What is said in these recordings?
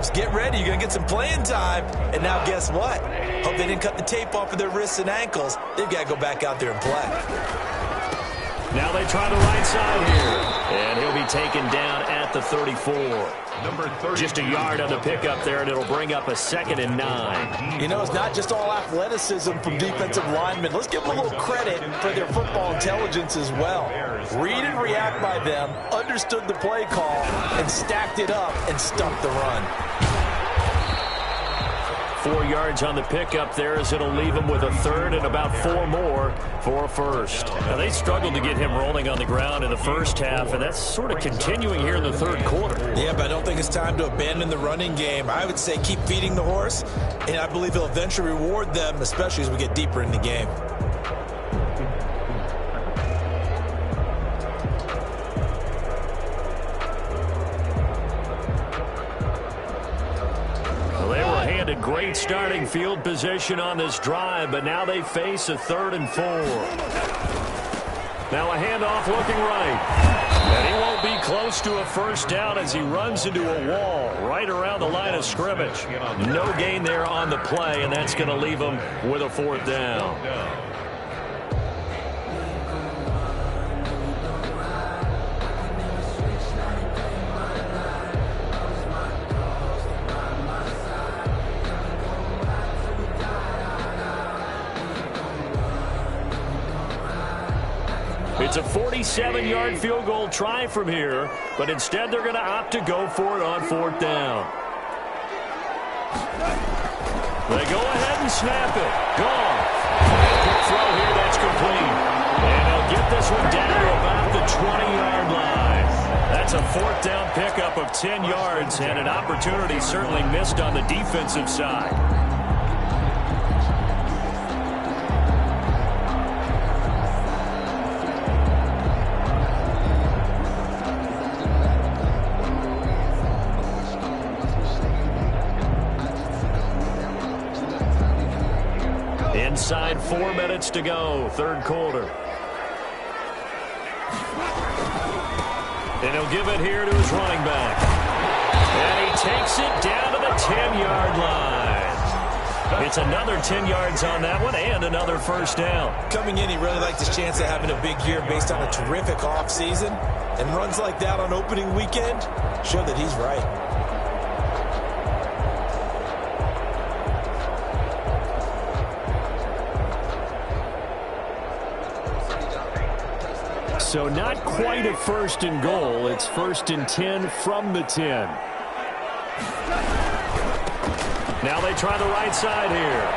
backups, get ready. You're going to get some playing time. And now guess what? Hope they didn't cut the tape off of their wrists and ankles. They've got to go back out there and play. Now they try the right side here. And he'll be taken down at the 34. Number 30. Just a yard on the pickup there, and it'll bring up a 2nd and 9. You know, it's not just all athleticism from defensive linemen. Let's give them a little credit for their football intelligence as well. Read and react by them, understood the play call, and stacked it up and stumped the run. 4 yards on the pickup there as it'll leave him with a 3rd and about 4 more for a 1st. Now, they struggled to get him rolling on the ground in the first half, and that's sort of continuing here in the 3rd quarter. Yeah, but I don't think it's time to abandon the running game. I would say keep feeding the horse, and I believe he'll eventually reward them, especially as we get deeper in the game. Great starting field position on this drive, but now they face a 3rd and 4. Now a handoff looking right. And he won't be close to a 1st down as he runs into a wall right around the line of scrimmage. No gain there on the play, and that's going to leave him with a 4th down. It's a 47-yard field goal try from here, but instead they're going to opt to go for it on 4th down. They go ahead and snap it. Gone. Quick throw here, that's complete. And they'll get this one down to about the 20-yard line. That's a 4th down pickup of 10 yards, and an opportunity certainly missed on the defensive side. Inside 4 minutes to go, 3rd quarter. And he'll give it here to his running back. And he takes it down to the 10-yard line. It's another 10 yards on that one and another 1st down. Coming in, he really liked his chance of having a big year based on a terrific offseason. And runs like that on opening weekend show that he's right. So not quite a 1st and goal. It's 1st and 10 from the 10. Now they try the right side here.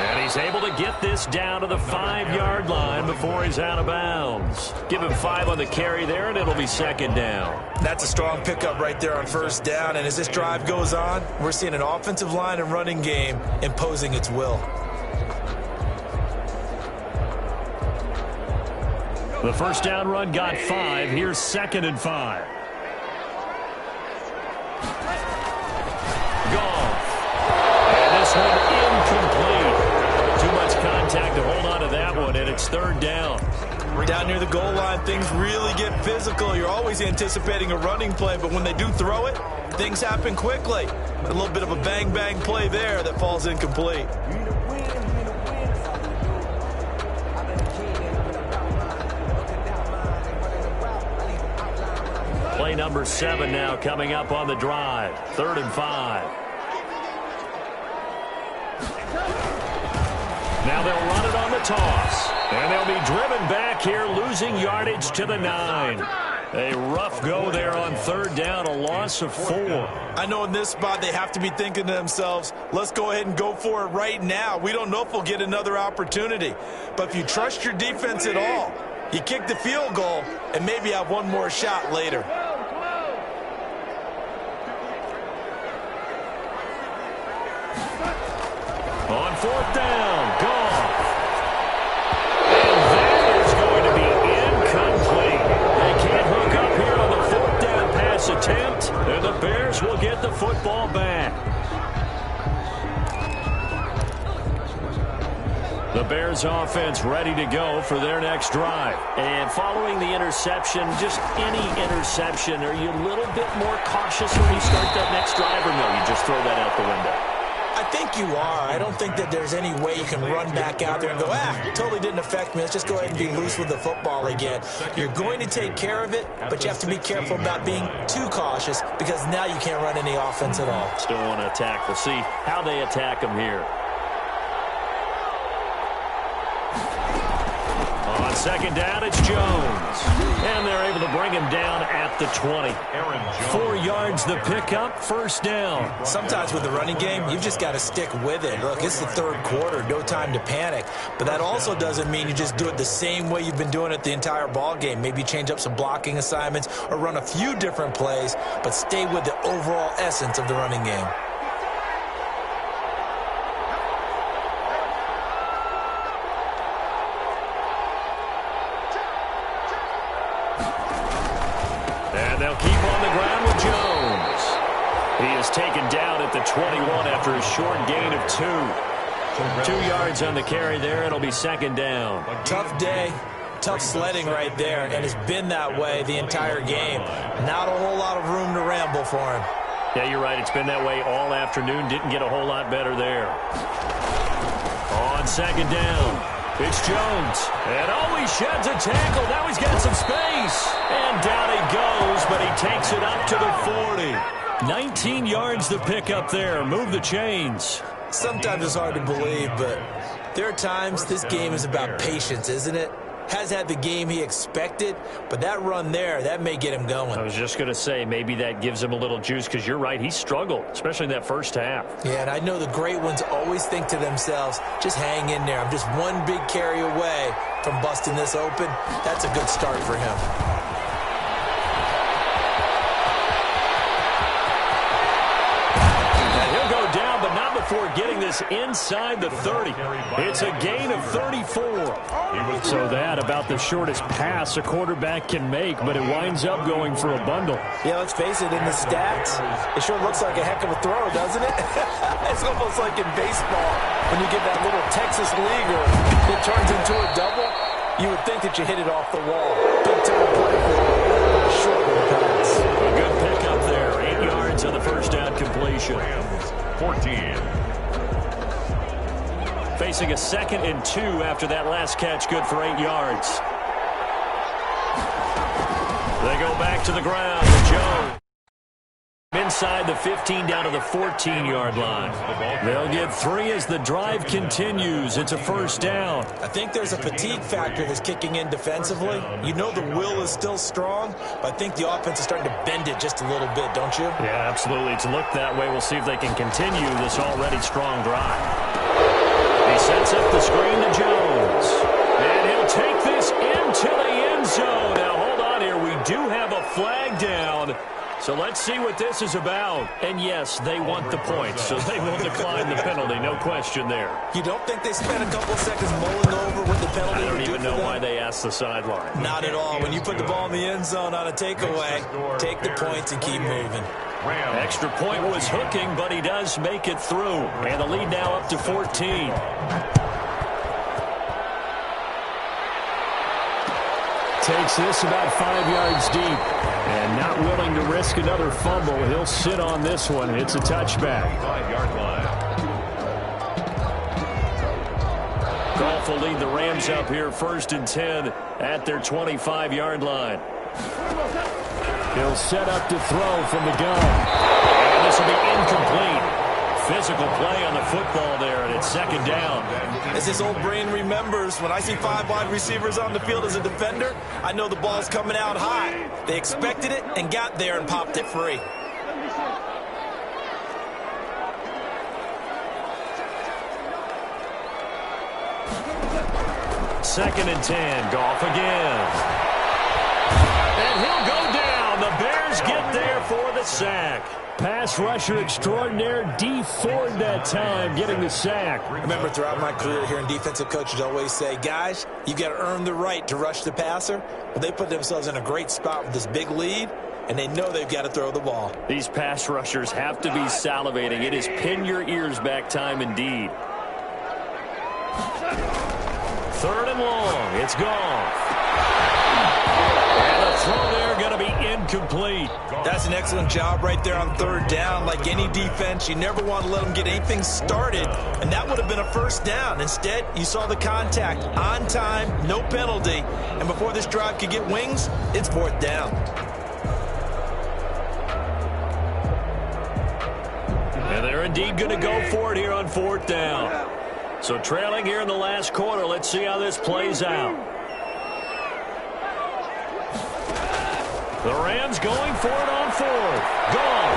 And he's able to get this down to the 5-yard line before he's out of bounds. Give him 5 on the carry there, and it'll be 2nd down. That's a strong pickup right there on 1st down. And as this drive goes on, we're seeing an offensive line and running game imposing its will. The 1st down run got 5. Here's 2nd and 5. Goff. And this one incomplete. Too much contact to hold on to that one, and it's 3rd down. We're down near the goal line. Things really get physical. You're always anticipating a running play, but when they do throw it, things happen quickly. A little bit of a bang-bang play there that falls incomplete. Play number 7 now coming up on the drive. 3rd and 5. Now they'll run it on the toss. And they'll be driven back here, losing yardage to the 9. A rough go there on 3rd down, a loss of 4. I know in this spot they have to be thinking to themselves, let's go ahead and go for it right now. We don't know if we'll get another opportunity. But if you trust your defense at all, you kick the field goal and maybe have one more shot later. On 4th down, Goff. And that is going to be incomplete. They can't hook up here on the 4th down pass attempt, and the Bears will get the football back. The Bears offense ready to go for their next drive. And following the interception, just any interception, are you a little bit more cautious when you start that next drive throw that out the window. I think you are. I don't think that there's any way you can run back out there and go, totally didn't affect me. Let's just go ahead and be loose with the football again. You're going to take care of it, but you have to be careful about being too cautious because now you can't run any offense at all. Still want to attack. We'll see how they attack him here. On second down, it's Jones. And they're able to bring him down at the 20. 4 yards the pickup, first down. Sometimes with the running game, you've just got to stick with it. Look, it's the third quarter, no time to panic. But that also doesn't mean you just do it the same way you've been doing it the entire ball game. Maybe change up some blocking assignments or run a few different plays, but stay with the overall essence of the running game. And they'll keep on the ground with Jones. He is taken down at the 21 after a short gain of 2. 2 yards on the carry there. It'll be second down. Tough day. Tough sledding right there, and it's been that way the entire game. Not a whole lot of room to ramble for him. Yeah, you're right. It's been that way all afternoon. Didn't get a whole lot better there. On second down. It's Jones, and he sheds a tackle. Now he's got some space, and down he goes, but he takes it up to the 40. 19 yards to pick up there. Move the chains. Sometimes it's hard to believe, but there are times this game is about patience, isn't it? Has had the game he expected, but that run there, that may get him going. I was just going to say, maybe that gives him a little juice, because you're right, he struggled, especially in that first half. Yeah, and I know the great ones always think to themselves, just hang in there. I'm just one big carry away from busting this open. That's a good start for him. Before getting this inside the 30. It's a gain of 34. So that about the shortest pass a quarterback can make, but it winds up going for a bundle. Yeah, let's face it, in the stats, it sure looks like a heck of a throw, doesn't it? It's almost like in baseball, when you get that little Texas leaguer that turns into a double, you would think that you hit it off the wall. Big time play for a short pass. A good pickup there. 8 yards on the first down completion. 14. Facing a 2nd and 2 after that last catch, good for 8 yards. They go back to the ground with Jones. Inside the 15 down to the 14-yard line. They'll get 3 as the drive continues. It's a first down. I think there's a fatigue factor that's kicking in defensively. You know the will is still strong, but I think the offense is starting to bend it just a little bit, don't you? Yeah, absolutely. It's looked that way. We'll see if they can continue this already strong drive. He sets up the screen to Jones. And he'll take this into the end zone. Now, hold on here. We do have a flag down. So let's see what this is about. And yes, they want the points, so they will decline the penalty. No question there. You don't think they spent a couple seconds mulling over what the penalty I don't even know them? why they asked the sideline. Not at all. When you put the ball in the end zone on a takeaway, take the points and keep moving. Extra point was hooking, but he does make it through. And the lead now up to 14. Takes this about 5 yards deep. And not willing to risk another fumble. He'll sit on this one. It's a touchback. 5-yard line. Goff will lead the Rams up here 1st and 10 at their 25-yard line. He'll set up to throw from the gun. And this will be incomplete. Physical play on the football there, and it's 2nd down. As his old brain remembers, when I see 5 wide receivers on the field as a defender, I know the ball's coming out high. They expected it and got there and popped it free. Second and 10, Goff again. And he'll go down. The Bears get there for the sack. Pass rusher extraordinaire, D. Ford that time, getting the sack. Remember, throughout my career here in defensive coaches always say, guys, you got to earn the right to rush the passer. Well, they put themselves in a great spot with this big lead, and they know they've got to throw the ball. These pass rushers have to be salivating. It is pin your ears back time indeed. 3rd and long. It's Goff. And the throw there going to be incomplete. That's an excellent job right there on third down. Like any defense, you never want to let them get anything started, and that would have been a first down. Instead, you saw the contact on time, no penalty, and before this drive could get wings, it's fourth down. And they're indeed going to go for it here on fourth down. So trailing here in the last quarter, let's see how this plays out. The Rams going for it on fourth. Gone.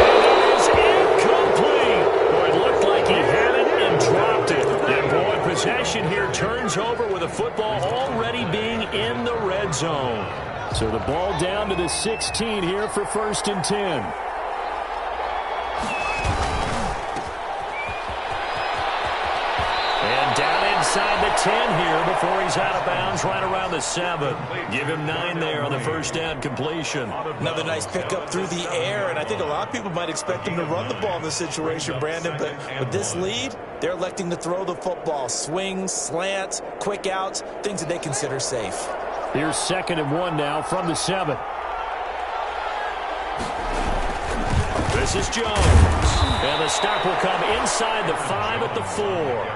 And it is incomplete. Boy, it looked like he had it and dropped it. And boy, possession here turns over with the football already being in the red zone. So the ball down to the 16 here for 1st and 10. Inside the 10 here before he's out of bounds right around the 7. Give him 9 there on the first down completion. Another nice pickup through the air, and I think a lot of people might expect him to run the ball in this situation, Brandon, but with this lead, they're electing to throw the football. Swings, slants, quick outs, things that they consider safe. Here's 2nd and 1 now from the 7. This is Jones. And the stop will come inside the 5 at the 4.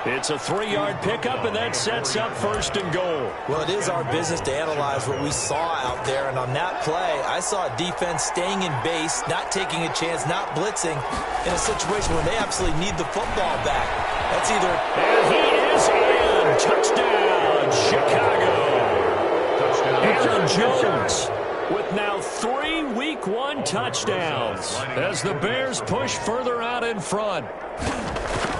It's a 3-yard pickup, and that sets up 1st and goal. Well, it is our business to analyze what we saw out there, and on that play, I saw a defense staying in base, not taking a chance, not blitzing, in a situation where they absolutely need the football back. That's either... And he is in. Touchdown, Chicago. Touchdown. Aaron Jones with now 3 Week 1 touchdowns as the Bears push further out in front.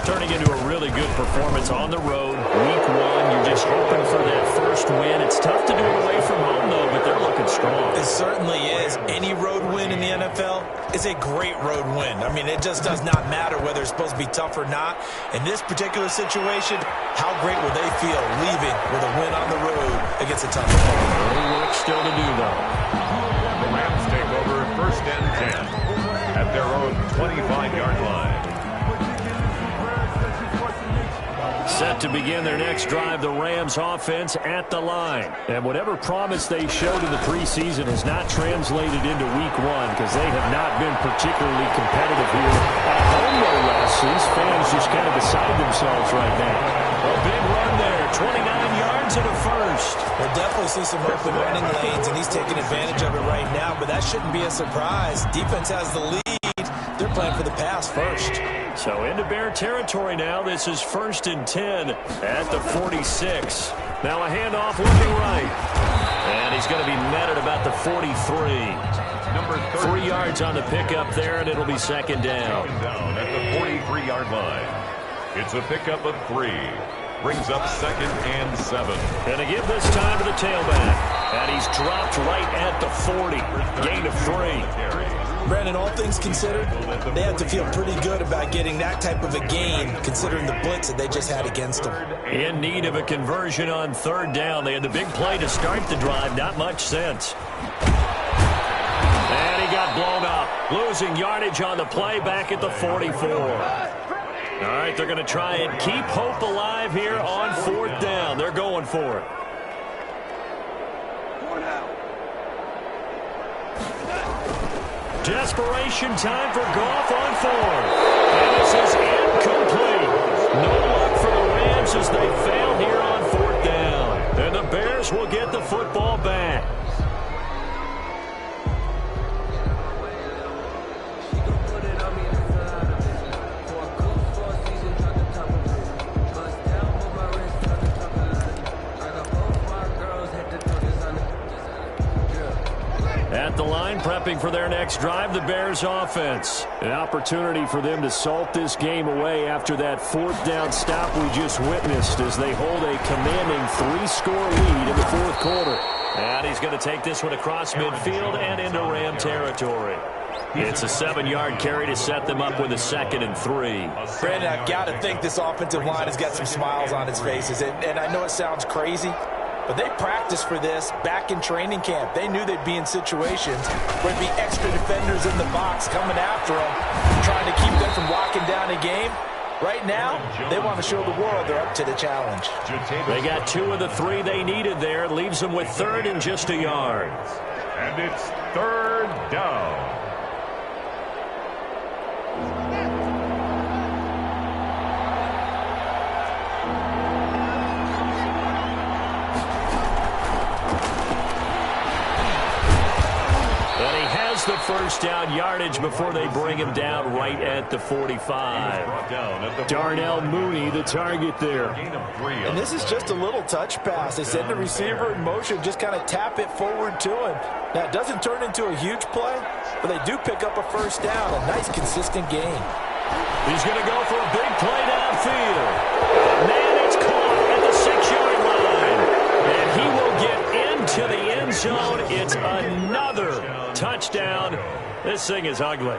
Turning into a really good performance on the road. Week 1, you're just hoping for that first win. It's tough to do it away from home, though, but they're looking strong. It certainly is. Any road win in the NFL is a great road win. I mean, it just does not matter whether it's supposed to be tough or not. In this particular situation, how great will they feel leaving with a win on the road against a tough opponent? A little work still to do, though. The Rams take over 1st and 10 at their own 25-yard line. Set to begin their next drive, the Rams offense at the line. And whatever promise they showed in the preseason has not translated into Week 1 because they have not been particularly competitive here at home, no less. These fans just kind of beside themselves right now. A big run there, 29 yards and a first. We'll definitely see some open running lanes, and he's taking advantage of it right now, but that shouldn't be a surprise. Defense has the lead. They're playing for the pass first. So into Bear territory now. This is 1st and 10 at the 46. Now a handoff looking right. And he's going to be met at about the 43. 3 yards on the pickup there, and it'll be 2nd down. Down at the 43-yard line. It's a pickup of 3. Brings up 2nd and 7. And to give this time to the tailback. And he's dropped right at the 40. Gain of 3. Brandon, all things considered, they have to feel pretty good about getting that type of a gain, considering the blitz that they just had against them. In need of a conversion on 3rd down. They had the big play to start the drive. Not much sense. And he got blown up. Losing yardage on the play back at the 44. All right, they're going to try and keep hope alive here on 4th down. They're going for it. Desperation time for Goff on 4th. And this is incomplete. No luck for the Rams as they fail here on 4th down. And the Bears will get the football back. At the line, prepping for their next drive, the Bears offense. An opportunity for them to salt this game away after that 4th down stop we just witnessed as they hold a commanding 3-score lead in the 4th quarter. And he's going to take this one across midfield and into Ram territory. It's a 7-yard carry to set them up with a 2nd and 3. Brandon, I've got to think this offensive line has got some smiles on its faces. And I know it sounds crazy, but they practiced for this back in training camp. They knew they'd be in situations where there'd be extra defenders in the box coming after them, trying to keep them from locking down a game. Right now, they want to show the world they're up to the challenge. They got 2 of the 3 they needed there. Leaves them with 3rd and just a yard. And it's 3rd down. The first down yardage before they bring him down right at the 45. Darnell Mooney, the target there. And this is just a little touch pass. They send the receiver in motion, just kind of tap it forward to him. Now, it doesn't turn into a huge play, but they do pick up a first down, a nice, consistent gain. He's going to go for a big play downfield. Man, it's caught at the 6-yard line. And he will get into the end zone. It's another touchdown. This thing is ugly.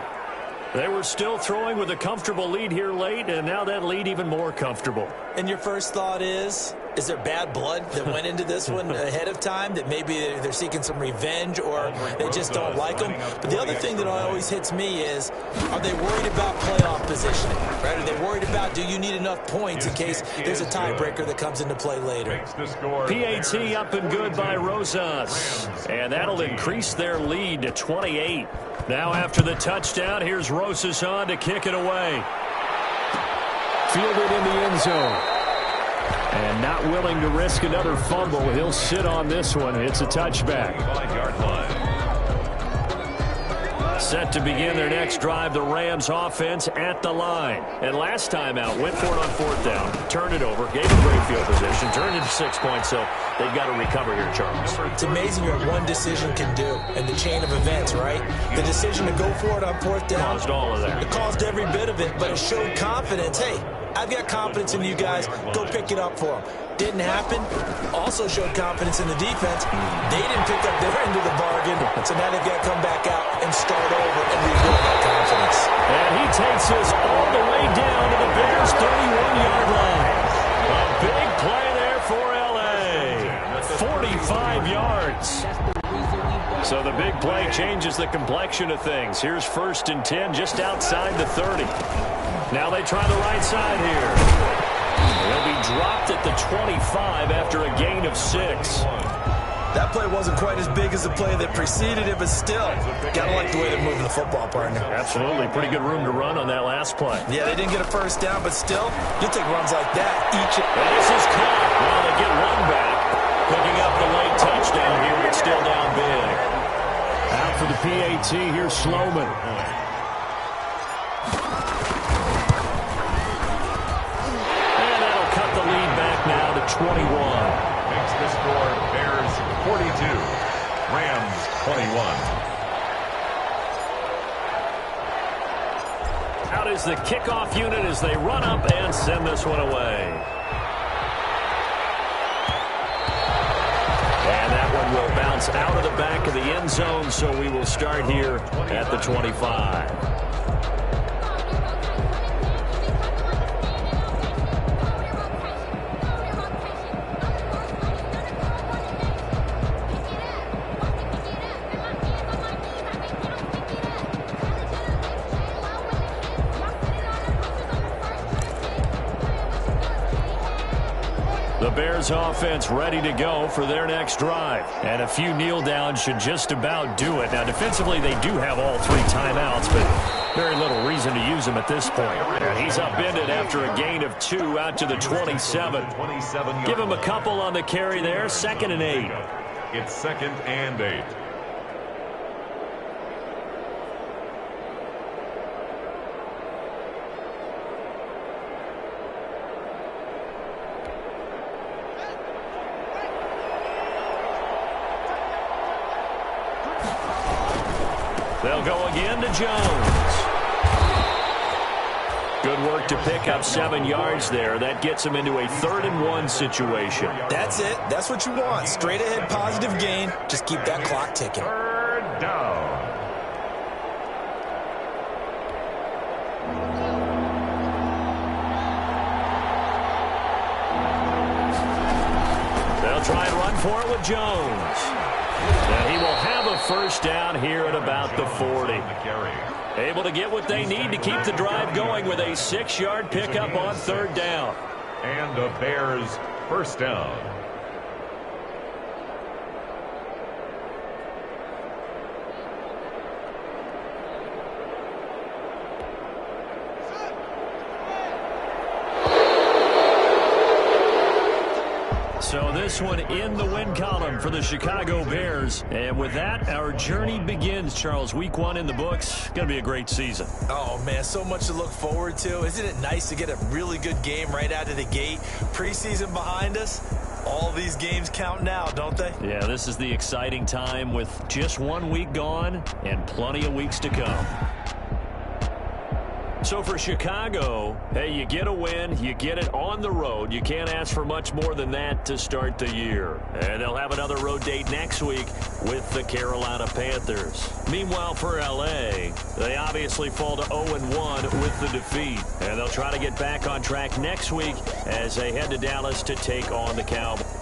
They were still throwing with a comfortable lead here late, and now that lead even more comfortable. And your first thought is there bad blood that went into this one ahead of time, that maybe they're seeking some revenge or they just don't like them? But the other thing that always hits me is, are they worried about playoff positioning? Right? Are they worried about, do you need enough points in case there's a tiebreaker that comes into play later? PAT up and good by Rosas. And that'll increase their lead to 28. Now after the touchdown, here's Rosas on to kick it away. Fielded in the end zone. And not willing to risk another fumble. He'll sit on this one. It's a touchback. Set to begin their next drive, the Rams offense at the line. And last time out, went for it on 4th down, turned it over, gave a great field position, turned it to 6 points, so they've got to recover here, Charles. It's amazing what one decision can do in the chain of events, right? The decision to go for it on 4th down. Caused all of that. It caused every bit of it, but it showed confidence. Hey, I've got confidence in you guys. Go pick it up for them. Didn't happen. Also showed confidence in the defense. They didn't pick up their end of the bargain, so now they've got to come back out and start over and rebuild that confidence. And he takes us all the way down to the Bears' 31-yard line. A big play there for L.A. 45 yards. So the big play changes the complexion of things. Here's 1st and 10 just outside the 30. Now they try the right side here. They'll be dropped at the 25 after a gain of 6. That play wasn't quite as big as the play that preceded it, but still, gotta like the way they're moving the football, partner. Absolutely. Pretty good room to run on that last play. Yeah, they didn't get a first down, but still, you'll take runs like that each. And this is caught. Well, they get one back. Picking up the late touchdown here, but still down big. Out for the PAT, here's Sloman. And that'll cut the lead back now to 21. Makes the score Bears 42, Rams 21. Out is the kickoff unit as they run up and send this one away. And that one will bounce out of the back of the end zone, so we will start here at the 25. The Bears offense ready to go for their next drive. And a few kneel downs should just about do it. Now, defensively, they do have all 3 timeouts, but very little reason to use them at this point. And he's upended after a gain of 2 out to the 27. Give him a couple on the carry there. 2nd and 8. It's 2nd and 8. They'll go again to Jones. Good work to pick up 7 yards there. That gets him into a 3rd and 1 situation. That's it. That's what you want. Straight ahead positive gain. Just keep that clock ticking. 3rd down. They'll try and run for it with Jones. And he will have a first down here at about the 40. Able to get what they need to keep the drive going with a 6-yard pickup on 3rd down. And the Bears first down. So this one in the win column for the Chicago Bears. And with that, our journey begins, Charles. Week 1 in the books. Going to be a great season. Oh, man, so much to look forward to. Isn't it nice to get a really good game right out of the gate? Preseason behind us. All these games count now, don't they? Yeah, this is the exciting time with just 1 week gone and plenty of weeks to come. So for Chicago, hey, you get a win, you get it on the road. You can't ask for much more than that to start the year. And they'll have another road date next week with the Carolina Panthers. Meanwhile, for L.A., they obviously fall to 0-1 with the defeat. And they'll try to get back on track next week as they head to Dallas to take on the Cowboys.